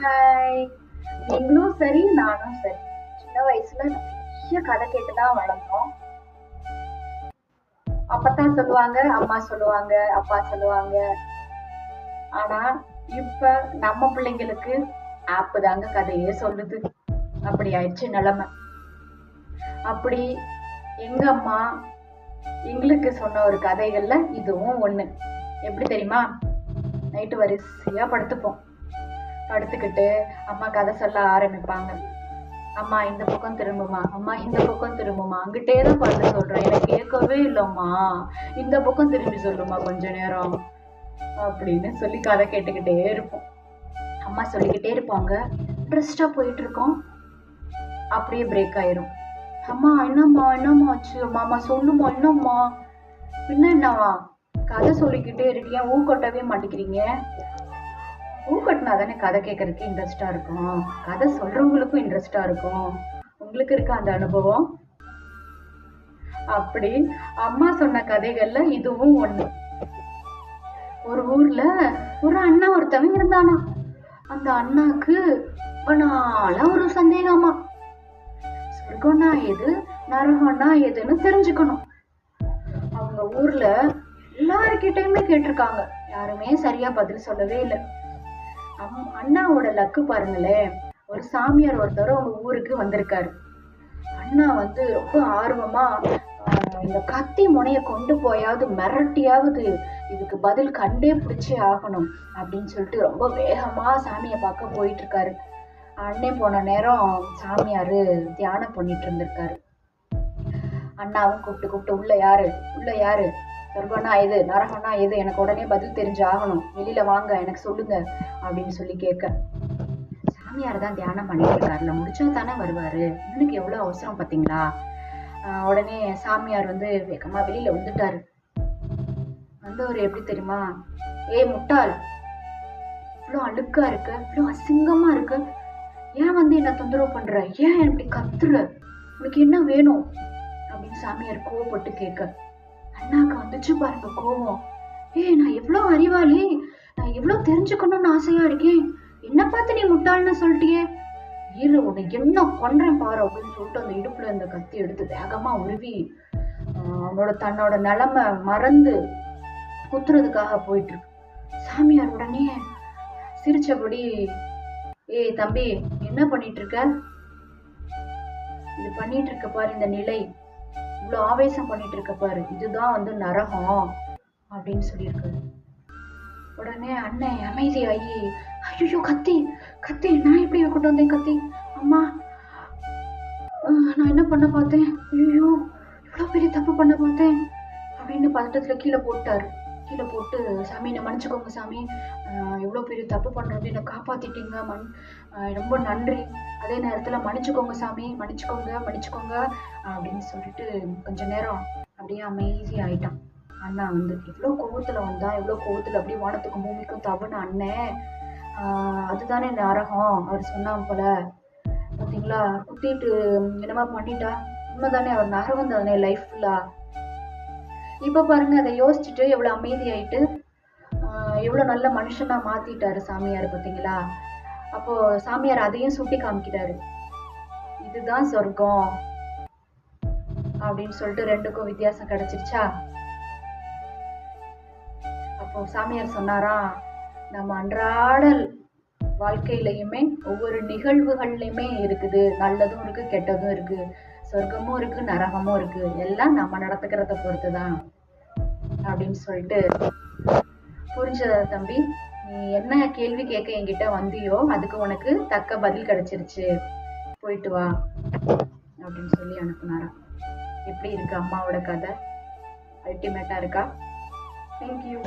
Hi. நீங்களும் சரி, நானும் சரி. சின்ன வயசுல நிறைய கதை கேட்டுதான் வளர்ந்தோம். அப்பத்தான் சொல்லுவாங்க, அம்மா சொல்லுவாங்க, அப்பா சொல்லுவாங்க. ஆனா இப்ப நம்ம பிள்ளைங்களுக்கு ஆப் தாங்க கதையே சொல்லுது. அப்படி ஆயிடுச்சு நிலைமை. அப்படி எங்க அம்மா எங்களுக்கு சொன்ன ஒரு கதைகள்ல இதுவும் ஒண்ணு. எப்படி தெரியுமா? நைட்டு வரிசையா படுத்துப்போம். படுத்துக்கிட்டு அம்மா கதை சொல்ல ஆரம்பிப்பாங்க. அம்மா இந்த பக்கம் திரும்புமா, அம்மா இந்த பக்கம் திரும்புமா, அங்கிட்டே தான் பார்த்து சொல்றேன், எனக்கு கேட்கவே இல்லம்மா, இந்த பக்கம் திரும்பி சொல்லுமா கொஞ்ச நேரம் அப்படின்னு சொல்லி கதை கேட்டுக்கிட்டே இருப்போம். அம்மா சொல்லிக்கிட்டே இருப்பாங்க. இன்ட்ரெஸ்டா போயிட்டு இருக்கோம். அப்படியே பிரேக் ஆயிரும். அம்மா என்னம்மா என்னம்மா ஆச்சு, மாமா சொல்லுமா, என்னம்மா என்னவா கதை சொல்லிக்கிட்டே இருக்கியா, ஊ கொட்டவே மாட்டேங்கிறீங்க. ஊக்கட்டினா தானே கதை கேட்கறதுக்கு இன்ட்ரெஸ்டா இருக்கும், கதை சொல்றவங்களுக்கும் இன்ட்ரெஸ்டா இருக்கும். உங்களுக்கு இருக்க அந்த அனுபவம்? அப்படி அம்மா சொன்ன கதைகள்ல இதுவும் ஒண்ணு. ஒரு ஊர்ல ஒரு அண்ணா ஒருத்தவன் இருந்தானா. அந்த அண்ணாக்கு நாளா ஒரு சந்தேகமா, சொர்க்கம்னா எது, நரகம்னா எதுன்னு தெரிஞ்சுக்கணும். அவங்க ஊர்ல எல்லாருக்கிட்டையுமே கேட்டிருக்காங்க, யாருமே சரியா பதில் சொல்லவே இல்லை. அண்ணாவோட லக்கு பாருங்களேன். ஒரு சாமியார் ஒருத்தர் அவங்க ஊருக்கு வந்திருக்காரு. அண்ணா வந்து ரொம்ப ஆர்வமா இந்த கத்தி முனைய கொண்டு போயாவது மிரட்டியாவது இதுக்கு பதில் கண்டே பிடிச்சே ஆகணும் அப்படின்னு சொல்லிட்டு ரொம்ப வேகமா சாமியை பார்க்க போயிட்டு இருக்காரு. அண்ணே போன நேரம் சாமியாரு தியானம் பண்ணிட்டு இருந்திருக்காரு. அண்ணாவும் கூப்பிட்டு கூப்பிட்டு உள்ள யாரு, சொர்க்கம்னா எது, நரகம்னா எது, எனக்கு உடனே பதில் தெரிஞ்சு ஆகணும், வெளியில வாங்க எனக்கு சொல்லுங்க அப்படின்னு சொல்லி கேட்க, சாமியார் தான் தியானம் பண்ணிட்டு இருக்காருல, முடிச்சா தானே வருவாரு, இன்னைக்கு எவ்வளவு அவசரம் பாத்தீங்களா. உடனே சாமியார் வந்து வேகமா வெளியில வந்துட்டாரு. வந்தவர் எப்படி தெரியுமா? ஏய் முட்டாள், இவ்வளவு அழுக்கா இருக்கு, இவ்வளவு அசிங்கமா இருக்கு, ஏன் வந்து என்ன தொந்தரவு பண்ற, ஏன் இப்படி கத்துற, உனக்கு என்ன வேணும் அப்படின்னு சாமியார் கோவப்பட்டு கேட்க, அண்ணாக்கு வந்துச்சு பாருங்க கோவம். ஏய் நான் எவ்வளவு அறிவாளி, நான் எவ்வளவு தெரிஞ்சுக்கணும்னு ஆசையா இருக்கேன், என்ன பார்த்து நீ முட்டாள்னு சொல்லிட்டியே, இரு உன்னை என்ன பண்றேன் பாரு அப்படின்னு சொல்லிட்டு அந்த இடுப்புல இந்த கத்தி எடுத்து வேகமா உருவி தன்னோட நிலைமை மறந்து குத்துறதுக்காக போயிட்டு இருக்கு. சாமியார் உடனே சிரிச்சபடி, ஏய் தம்பி என்ன பண்ணிட்டு இருக்க, இது பண்ணிட்டு இருக்க பாரு, இந்த நிலை இவ்வளவு ஆவேசம் பண்ணிட்டு இருக்க பாரு, இதுதான் வந்து நரகம் அப்படின்னு சொல்லியிருக்காரு. உடனே அண்ணன் அமைதியாகி, ஐயோ கத்தி கத்தி, நான் எப்படி கொண்டு வந்தேன் கத்தி, அம்மா நான் என்ன பண்ண பார்த்தேன், ஐயோ இவ்வளவு பெரிய தப்பு பண்ண பார்த்தேன் அப்படின்னு பதட்டத்துல கீழே போட்டாரு. கீழே போட்டு, சாமி என்ன மன்னிச்சுக்கோங்க சாமி, எவ்வளவு பெரிய தப்பு பண்றது, என்னை காப்பாத்திட்டீங்க, ரொம்ப நன்றி, அதே நேரத்துல மன்னிச்சுக்கோங்க சாமி, மன்னிச்சுக்கோங்க அப்படின்னு சொல்லிட்டு கொஞ்ச நேரம் அப்படியே அமைதி ஆயிட்டான். அண்ணா வந்து எவ்வளவு கோவத்துல வந்தா, எவ்வளவு கோவத்துல அப்படியே வானத்துக்கும் பூமிக்கும் தவண அண்ணன், அதுதானே நரகம் அவர் சொன்னான் போல, பாத்தீங்களா குத்திட்டு என்னமா பண்ணிட்டா, உண்மைதானே அவர் நரகம் தானே லைஃப் ஃபுல்லா. இப்ப பாருங்க அதை யோசிச்சுட்டு எவ்வளவு அமைதி ஆயிட்டு எவ்வளவு நல்ல மனுஷனா மாத்திட்டாரு சாமியார் பாத்தீங்களா. அப்போ சாமியார் அதையும் சுட்டி காமிக்கிறாரு, இதுதான் சொர்க்கம் அப்படின்னு சொல்லிட்டு ரெண்டுக்கும் வித்தியாசம் கிடைச்சிருச்சா. அப்போ சாமியார் சொன்னாரா, நம்ம அன்றாட வாழ்க்கையிலயுமே ஒவ்வொரு நிகழ்வுகள்லயுமே இருக்குது, நல்லதும் இருக்கு கெட்டதும் இருக்கு, சொர்க்கமும் இருக்கு நரகமும் இருக்கு, எல்லாம் நம்ம நடத்துக்கிறத பொறுத்துதான் அப்படின்னு சொல்லிட்டு. புரிஞ்சதா தம்பி, நீ என்ன கேள்வி கேட்க என்கிட்ட வந்தியோ அதுக்கு உனக்கு தக்க பதில் கிடைச்சிருச்சு, போயிட்டு வா அப்படின்னு சொல்லி அனுப்புனாராம். எப்படி இருக்கு அம்மாவோட கதை? அல்டிமேட்டா இருக்கா? தேங்க்யூ.